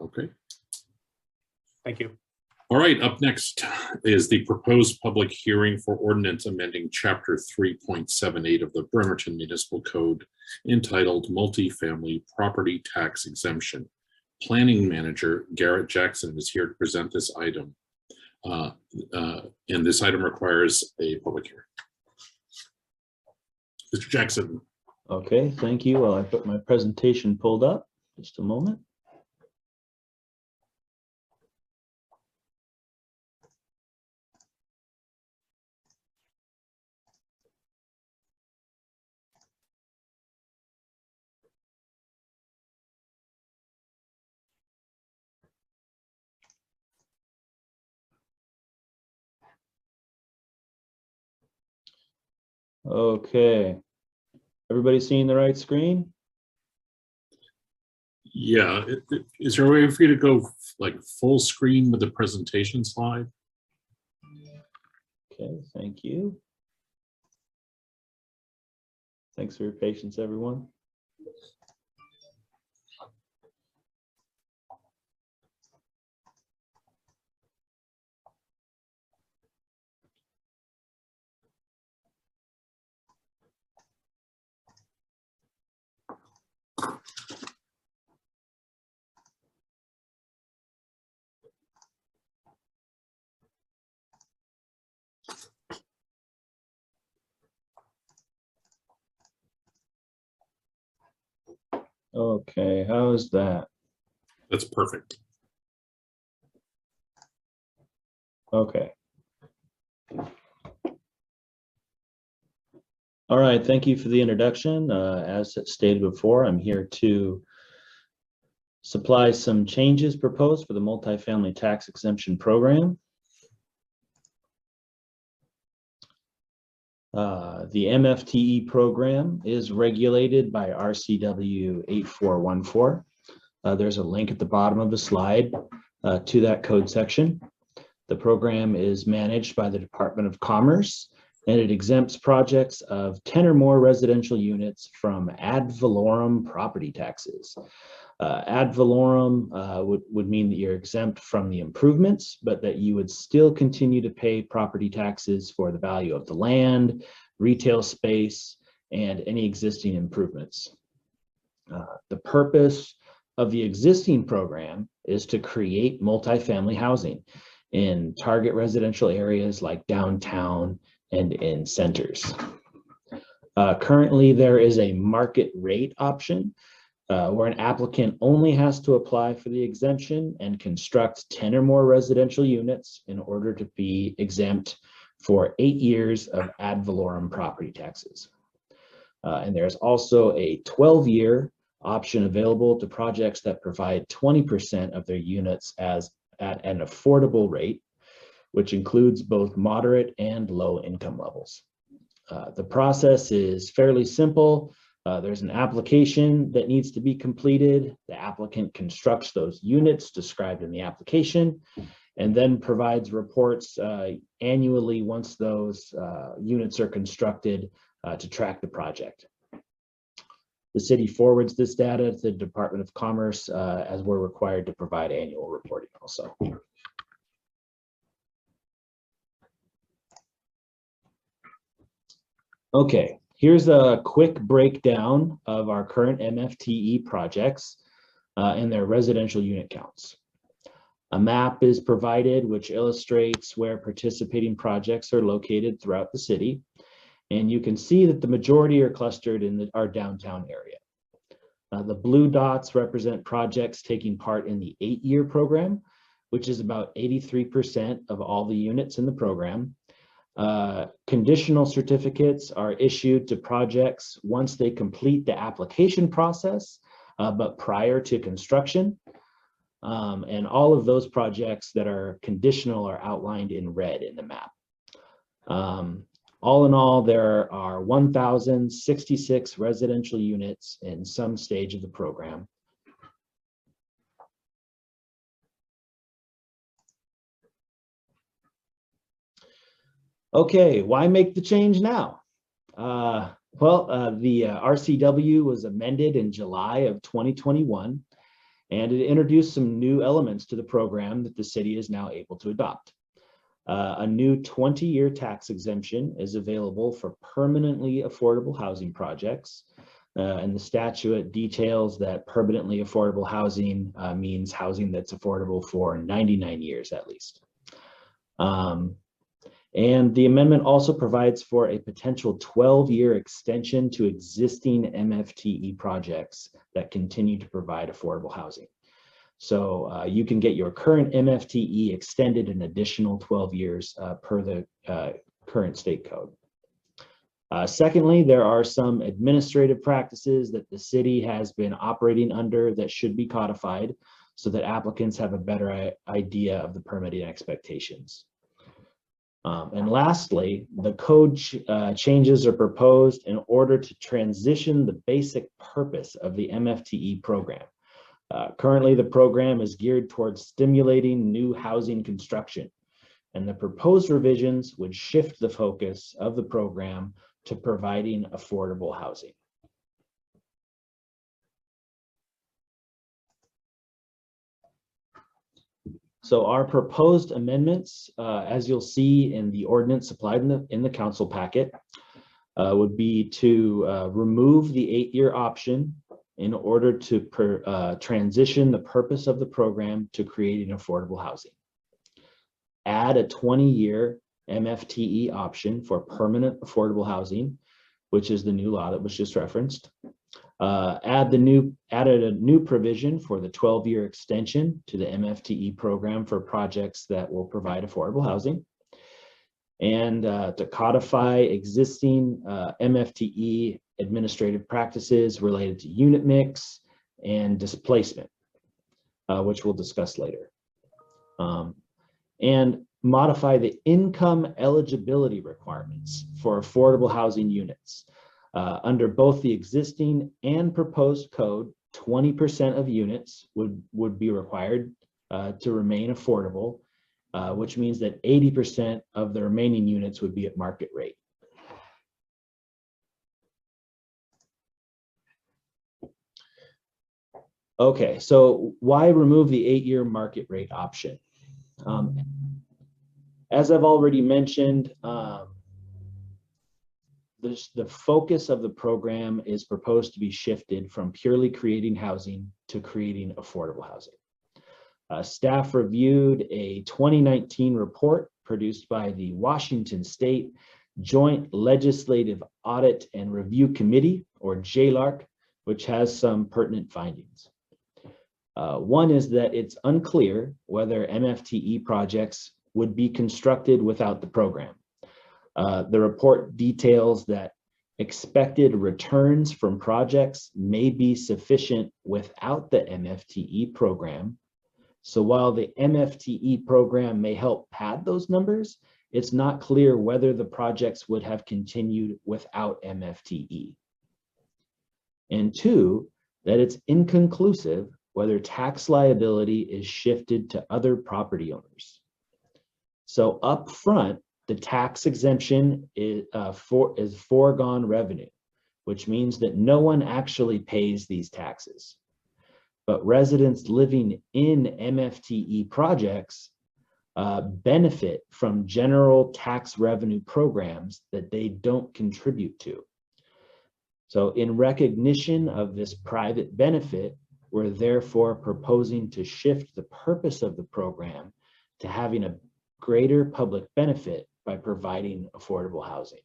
Okay. Thank you. All right, up next is the proposed public hearing for ordinance amending Chapter 3.78 of the Bremerton Municipal Code entitled Multifamily Property Tax Exemption. Planning Manager Garrett Jackson is here to present this item. And this item requires a public hearing. Mr. Jackson. Okay, thank you. Well, I put my presentation pulled up. Just a moment. Okay, everybody seeing the right screen? Yeah, is there a way for you to go like full screen with the presentation slide? Okay, thank you. Thanks for your patience, everyone. Okay, how's that? That's perfect. Okay. All right, thank you for the introduction. As stated before, I'm here to supply some changes proposed for the multifamily tax exemption program. The MFTE program is regulated by RCW 8414. There's a link at the bottom of the slide to that code section. The program is managed by the Department of Commerce, and it exempts projects of 10 or more residential units from ad valorem property taxes. Ad valorem would mean that you're exempt from the improvements, but that you would still continue to pay property taxes for the value of the land, retail space, and any existing improvements. The purpose of the existing program is to create multifamily housing in target residential areas like downtown and in centers. Currently, there is a market rate option where an applicant only has to apply for the exemption and construct 10 or more residential units in order to be exempt for 8 years of ad valorem property taxes. And there's also a 12-year option available to projects that provide 20% of their units at an affordable rate, which includes both moderate and low income levels. The process is fairly simple. There's an application that needs to be completed. The applicant constructs those units described in the application and then provides reports annually once those units are constructed to track the project. The city forwards this data to the Department of Commerce as we're required to provide annual reporting also. Okay, here's a quick breakdown of our current MFTE projects and their residential unit counts. A map is provided which illustrates where participating projects are located throughout the city. And you can see that the majority are clustered in our downtown area. The blue dots represent projects taking part in the 8-year program, which is about 83% of all the units in the program. Conditional certificates are issued to projects once they complete the application process, but prior to construction. And all of those projects that are conditional are outlined in red in the map. All in all, there are 1,066 residential units in some stage of the program. Okay, why make the change now? The RCW was amended in July of 2021, And it introduced some new elements to the program that the city is now able to adopt. A new 20-year tax exemption is available for permanently affordable housing projects. And the statute details that permanently affordable housing means housing that's affordable for 99 years at least. And the amendment also provides for a potential 12-year extension to existing MFTE projects that continue to provide affordable housing. So you can get your current MFTE extended an additional 12 years per the current state code. Secondly, there are some administrative practices that the city has been operating under that should be codified so that applicants have a better idea of the permitting expectations. And lastly, the code changes are proposed in order to transition the basic purpose of the MFTE program. Currently, the program is geared towards stimulating new housing construction, and the proposed revisions would shift the focus of the program to providing affordable housing. So our proposed amendments, as you'll see in the ordinance supplied in the council packet, would be to remove the 8-year option in order to transition the purpose of the program to creating affordable housing. Add a 20-year MFTE option for permanent affordable housing, which is the new law that was just referenced. Added a new provision for the 12-year extension to the MFTE program for projects that will provide affordable housing, and to codify existing MFTE administrative practices related to unit mix and displacement, which we'll discuss later. And modify the income eligibility requirements for affordable housing units. Under both the existing and proposed code, 20% of units would be required to remain affordable, which means that 80% of the remaining units would be at market rate. Okay, so why remove the 8-year market rate option? As I've already mentioned, the focus of the program is proposed to be shifted from purely creating housing to creating affordable housing. Staff reviewed a 2019 report produced by the Washington State Joint Legislative Audit and Review Committee, or JLARC, which has some pertinent findings. One is that it's unclear whether MFTE projects would be constructed without the program. The report details that expected returns from projects may be sufficient without the MFTE program. So while the MFTE program may help pad those numbers, it's not clear whether the projects would have continued without MFTE. And two, that it's inconclusive whether tax liability is shifted to other property owners. So up front, the tax exemption is foregone revenue, which means that no one actually pays these taxes. But residents living in MFTE projects benefit from general tax revenue programs that they don't contribute to. So in recognition of this private benefit, we're therefore proposing to shift the purpose of the program to having a greater public benefit by providing affordable housing.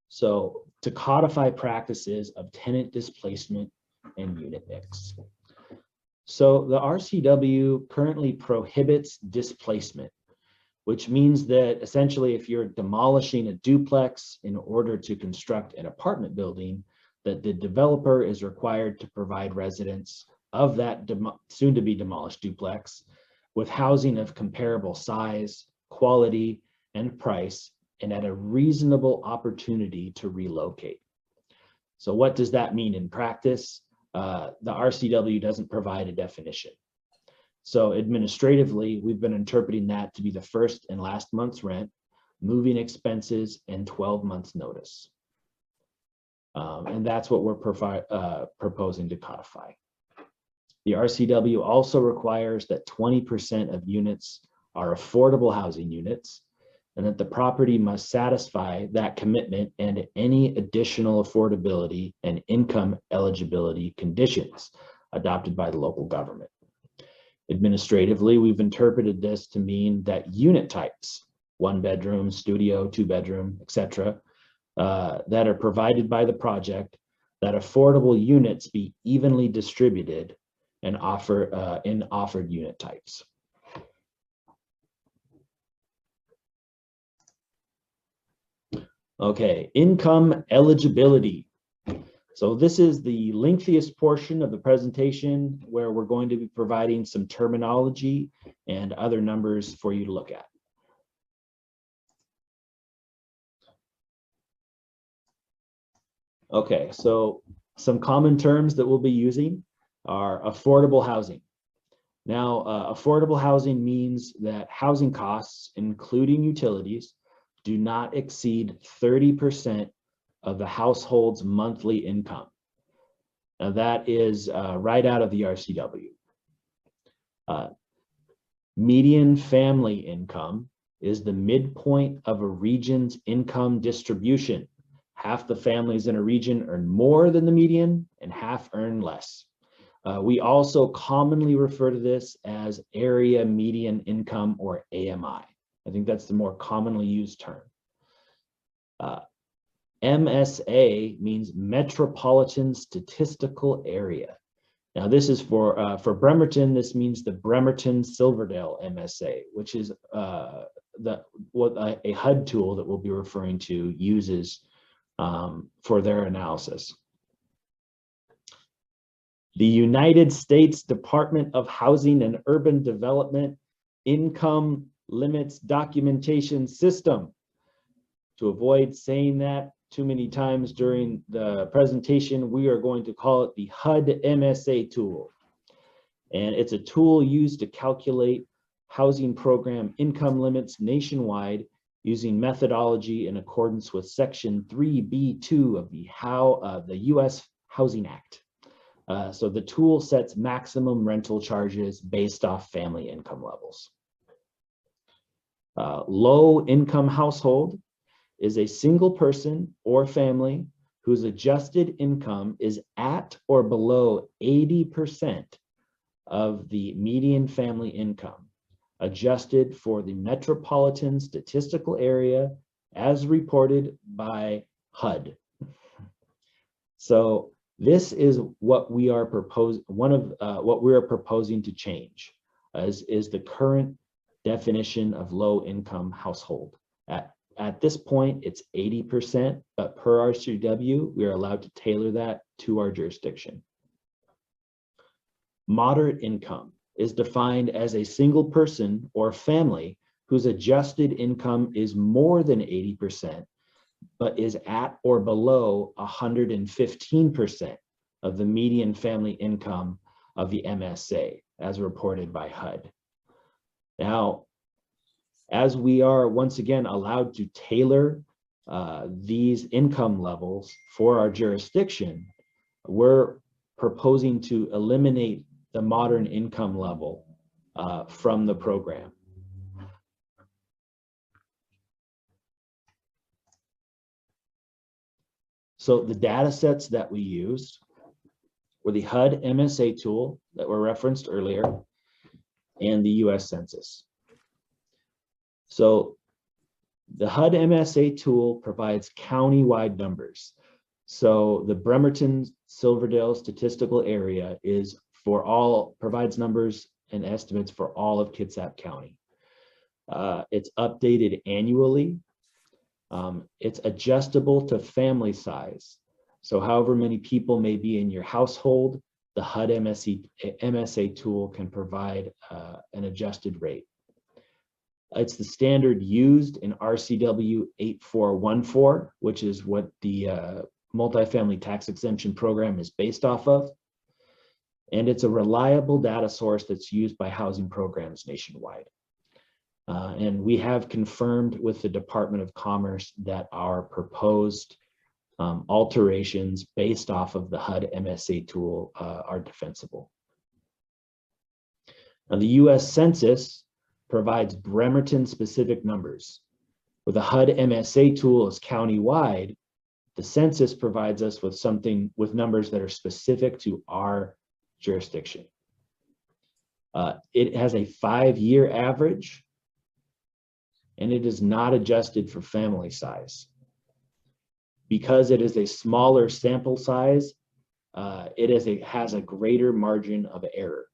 So to codify practices of tenant displacement and unit mix. So the RCW currently prohibits displacement, which means that essentially if you're demolishing a duplex in order to construct an apartment building, that the developer is required to provide residents of that soon to be demolished duplex with housing of comparable size, quality, and price, and at a reasonable opportunity to relocate. So what does that mean in practice? The RCW doesn't provide a definition. So administratively, we've been interpreting that to be the first and last month's rent, moving expenses, and 12 months notice. And that's what we're proposing to codify. The RCW also requires that 20% of units are affordable housing units, and that the property must satisfy that commitment and any additional affordability and income eligibility conditions adopted by the local government. Administratively, we've interpreted this to mean that unit types, 1 bedroom, studio, 2 bedroom, etc., that are provided by the project, that affordable units be evenly distributed and offered unit types. Okay, income eligibility. So this is the lengthiest portion of the presentation where we're going to be providing some terminology and other numbers for you to look at. Okay, so some common terms that we'll be using are affordable housing. Now, affordable housing means that housing costs, including utilities, do not exceed 30% of the household's monthly income. Now that is right out of the RCW. Median family income is the midpoint of a region's income distribution. Half the families in a region earn more than the median and half earn less. We also commonly refer to this as area median income, or AMI. I think that's the more commonly used term. MSA means Metropolitan Statistical Area. Now this is for Bremerton, this means the Bremerton-Silverdale MSA, which is what a HUD tool that we'll be referring to uses for their analysis. The United States Department of Housing and Urban Development Income Limits Documentation System. To avoid saying that too many times during the presentation, we are going to call it the HUD MSA tool. And it's a tool used to calculate housing program income limits nationwide using methodology in accordance with Section 3B2 of the U.S. Housing Act. So the tool sets maximum rental charges based off family income levels. Low income household is a single person or family whose adjusted income is at or below 80% of the median family income, adjusted for the Metropolitan Statistical Area as reported by HUD. So this is what we are proposing. What we are proposing to change is the current definition of low income household. At this point, it's 80%, but per RCW, we are allowed to tailor that to our jurisdiction. Moderate income is defined as a single person or family whose adjusted income is more than 80%, but is at or below 115% of the median family income of the MSA, as reported by HUD. Now, as we are once again allowed to tailor these income levels for our jurisdiction, we're proposing to eliminate the modern income level from the program. So the data sets that we used were the HUD MSA tool that were referenced earlier and the US Census. So the HUD MSA tool provides county-wide numbers. So the Bremerton-Silverdale Statistical Area provides numbers and estimates for all of Kitsap County. It's updated annually. It's adjustable to family size. So however many people may be in your household, the HUD MSA tool can provide an adjusted rate. It's the standard used in RCW 8414, which is what the multifamily tax exemption program is based off of. And it's a reliable data source that's used by housing programs nationwide. And we have confirmed with the Department of Commerce that our proposed alterations based off of the HUD MSA tool are defensible. Now, the US Census provides Bremerton-specific numbers. Where the HUD MSA tool is county-wide, the census provides us with numbers that are specific to our jurisdiction. It has a 5-year average, and it is not adjusted for family size. Because it is a smaller sample size, it has a greater margin of error.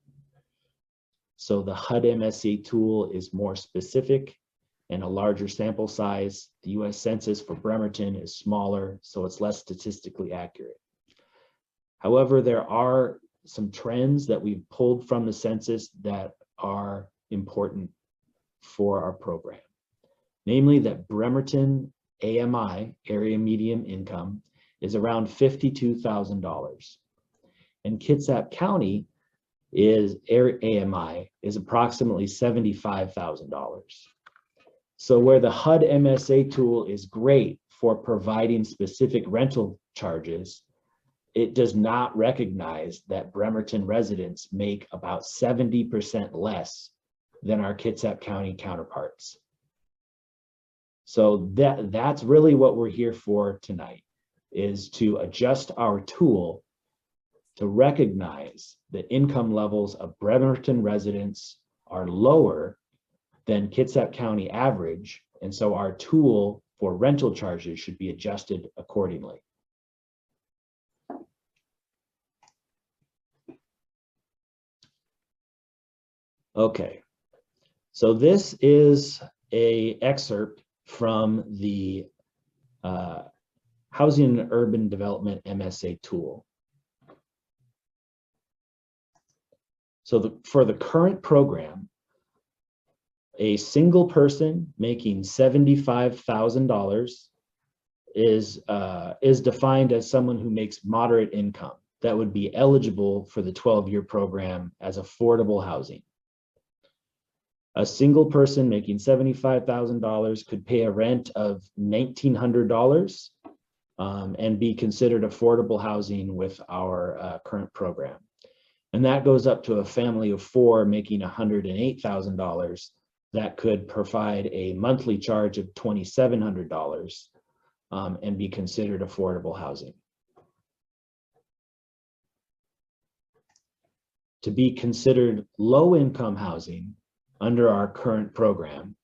So the HUD MSA tool is more specific and a larger sample size. The US Census for Bremerton is smaller, so it's less statistically accurate. However, there are some trends that we've pulled from the census that are important for our program. Namely that Bremerton AMI, area median income, is around $52,000. And Kitsap County AMI is approximately $75,000. So where the HUD MSA tool is great for providing specific rental charges, it does not recognize that Bremerton residents make about 70% less than our Kitsap County counterparts. So that's really what we're here for tonight, is to adjust our tool to recognize that income levels of Bremerton residents are lower than Kitsap County average, and so our tool for rental charges should be adjusted accordingly. Okay, so this is an excerpt from the Housing and Urban Development MSA tool. So for the current program, a single person making $75,000 is defined as someone who makes moderate income that would be eligible for the 12-year program as affordable housing. A single person making $75,000 could pay a rent of $1,900 and be considered affordable housing with our current program. And that goes up to a family of 4 making $108,000 that could provide a monthly charge of $2,700 and be considered affordable housing. To be considered low-income housing under our current program,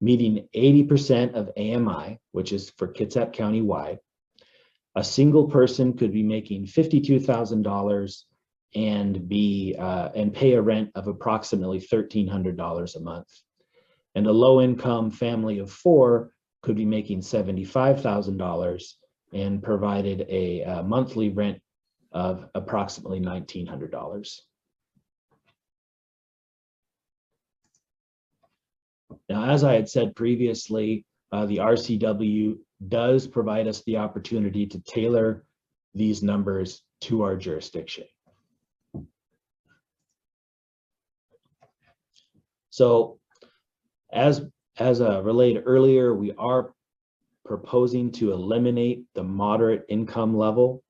meeting 80% of AMI, which is for Kitsap County wide, a single person could be making $52,000 and pay a rent of approximately $1,300 a month. And a low-income family of 4 could be making $75,000 and provided a monthly rent of approximately $1,900. Now, as I had said previously, the RCW does provide us the opportunity to tailor these numbers to our jurisdiction. So as relayed earlier, we are proposing to eliminate the moderate income level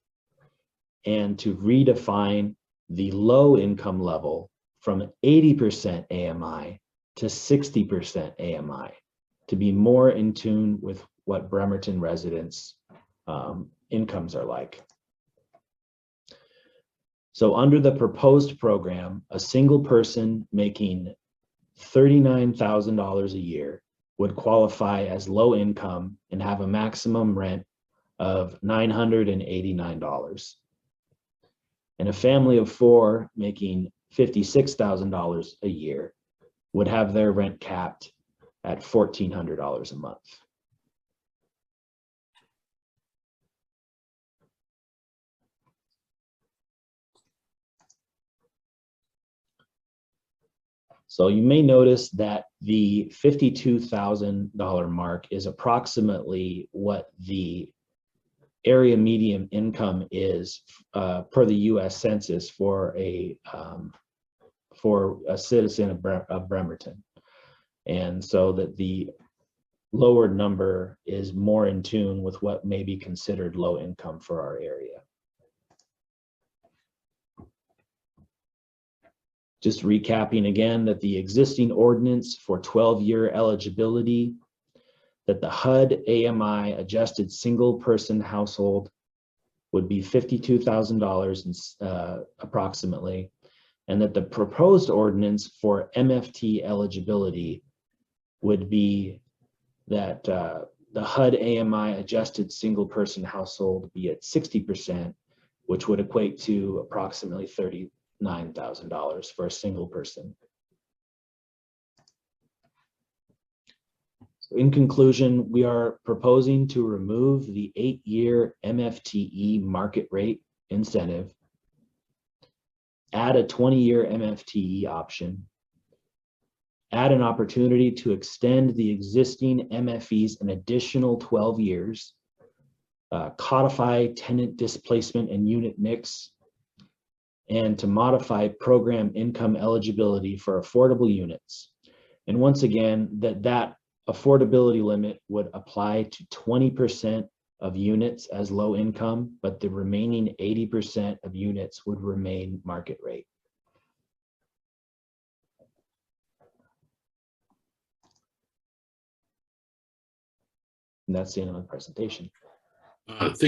and to redefine the low income level from 80% AMI to 60% AMI to be more in tune with what Bremerton residents' incomes are like. So under the proposed program, a single person making $39,000 a year would qualify as low income and have a maximum rent of $989. And a family of 4 making $56,000 a year would have their rent capped at $1,400 a month. So you may notice that the $52,000 mark is approximately what the area median income is per the US Census for a citizen of Bremerton. And so that the lower number is more in tune with what may be considered low income for our area. Just recapping again that the existing ordinance for 12-year eligibility, that the HUD AMI adjusted single person household would be $52,000 approximately, and that the proposed ordinance for MFT eligibility would be that the HUD AMI adjusted single person household be at 60%, which would equate to approximately $39,000 for a single person. So in conclusion, we are proposing to remove the 8-year MFTE market rate incentive, add a 20-year MFTE option, add an opportunity to extend the existing MFEs an additional 12 years, codify tenant displacement and unit mix, and to modify program income eligibility for affordable units. And once again, that affordability limit would apply to 20% of units as low income, but the remaining 80% of units would remain market rate. And that's the end of the presentation. Thank